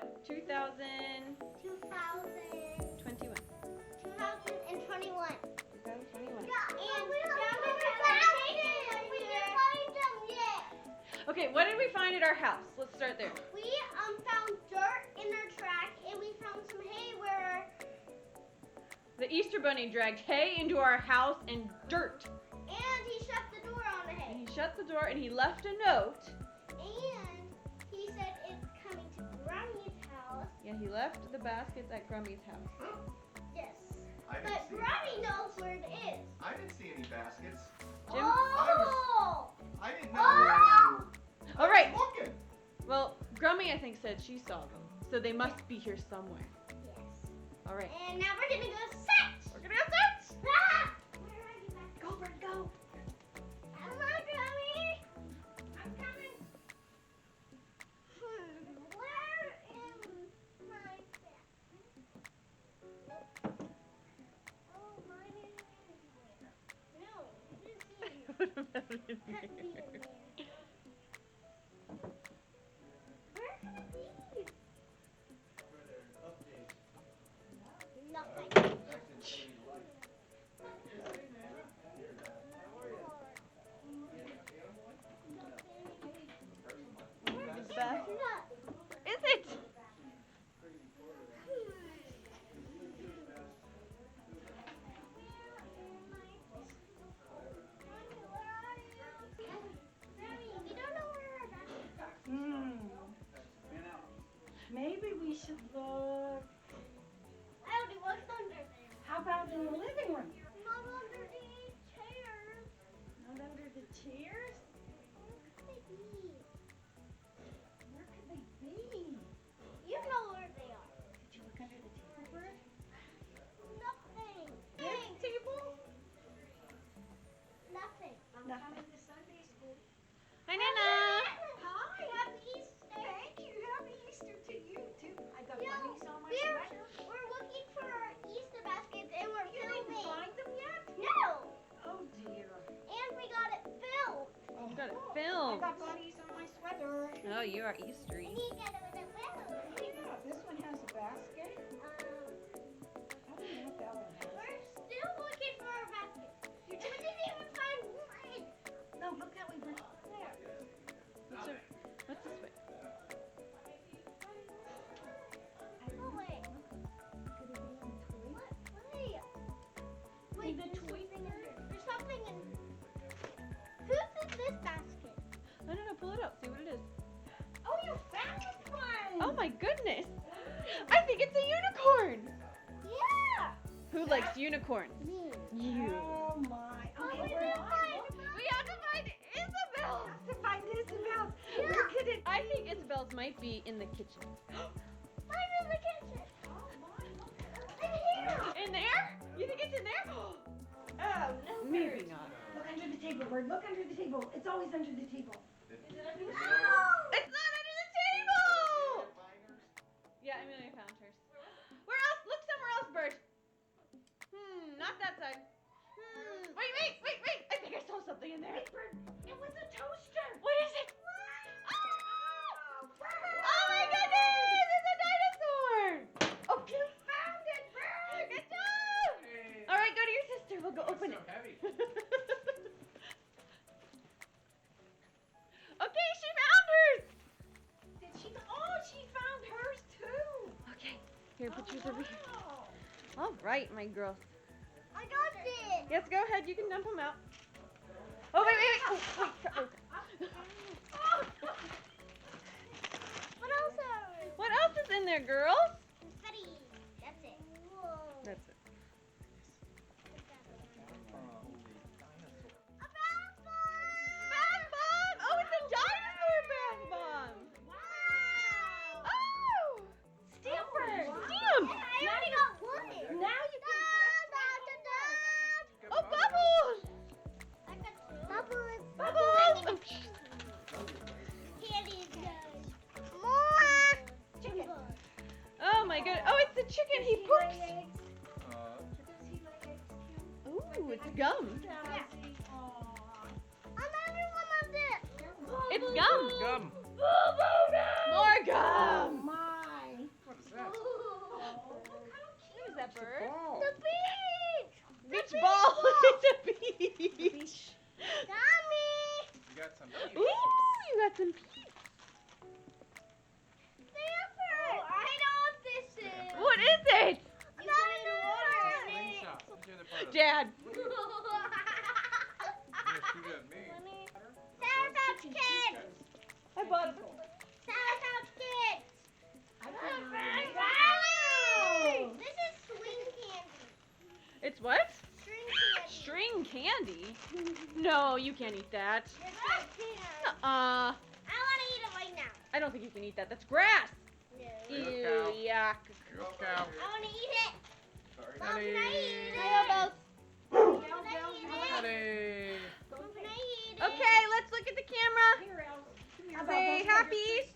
what? 2021. 2021. 2021. And we didn't find them yet. Okay, what did we find at our house? Let's start there. We found dirt in our track, and we found some hay where. The Easter Bunny dragged hay into our house and dirt. And he shut the door on the hay. And he shut the door and he left a note. And he said it's coming to Grummy's house. Yeah, he left the baskets at Grummy's house. Yes. I didn't But see Grummy knows where it is. I didn't see any baskets. Jim? Oh! I didn't know where you All right. were looking. Well, Grummy, I think, said she saw them. So they must be here somewhere. Yes. All right. And now we're gonna go search. We're going to go search. Ah! Where are you back? Go, Bird, go. Come on, Grummy. I'm coming. Where is my bag? Oh, mine is anywhere. No, it is here. What about in Can't be here? in there. Where could it be? Nothing. Where's the basket? Nut. Is it? Maybe we should look. Aldi, what's under there? How about in the living room? Not under the chairs. Not under the chairs? Where could they be? Where could they be? You know where they are. Did you look under the table, Bird? Nothing. This table? Nothing. I'm Nothing. coming to Sunday school. Hi, Nana. Hi. Happy Easter. Thank you. Happy Easter to you, too. I got Yeah, bunnies on my we're- sweater. We're looking for our Easter baskets and we're You didn't filming. find them yet? No. Oh, dear. And we got it filled. You got it I filmed. got bunnies on my sweater. Oh, you are We Eastery. need to get it with it filled. Yeah, this one has a basket. I don't know if that one has. We're still looking for our baskets. We didn't even find one. No, look that way, Bird. There. What's this way? Oh, wait. Could it be in the toy? Wait. Wait, the there's toy something in there. There's something in. Whose is this basket? No, pull it out. See what it is. Oh, you found one! Oh, my goodness. I think it's a unicorn. Yeah. Who likes unicorns? Me. You. Oh, my. Oh, Okay, we where didn't find We have to find Isabel. to find Isabel. Yeah. Where could it I think Isabel's might be in the kitchen. Mine in the kitchen. Oh, my. Look at her. In here. In there? You think it's in there? Oh, no. Maybe Bird. not. Look under the table, Bird. Look under the table. It's always under the table. It's not under the table. Yeah, Amelia found hers. Where else? Look somewhere else, Bird. Not that side. Wait. I think I saw something in there. Hey, Bird. It was a toaster. What is it? Oh, Bird. Oh my goodness! It's a dinosaur! Oh, you found it, Bird. Good job! All right, go to your sister. We'll go open it. Heavy. Okay, she found hers. Did she? Oh, she found hers too. Okay, here, put yours over here. Wow. All right, my girl. I got this. Yes, go ahead. You can dump them out. Oh, wait. Oh, wait. What else are we? What else is in there, girls? Confetti. That's it. Whoa. That's it. A bath bomb. Bath bomb! Oh, it's a dinosaur bath bomb! Wow. Oh! Stampers. Stamp! I already got one. Now you can Oh, bubbles! I got two. Bubbles! Candy is good. More. Chicken. Oh my god. Oh, it's the chicken. He poops. Does he like eggs too? Ooh, it's gum. Yeah. Aw. Another one of this. It's gum. Gum. More Oh gum. my. candy? No, you can't eat that. Yes, I can. I I want to eat it right now. don't think you can eat that. That's grass. No. Ew, cow. yuck. Go cow. I want to eat it. Sorry. Mom, can I eat it? Hi, Bells. Can I eat it? Honey. Mom, can I eat it? Okay, let's look at the camera. Here, Els. Come here. Say happy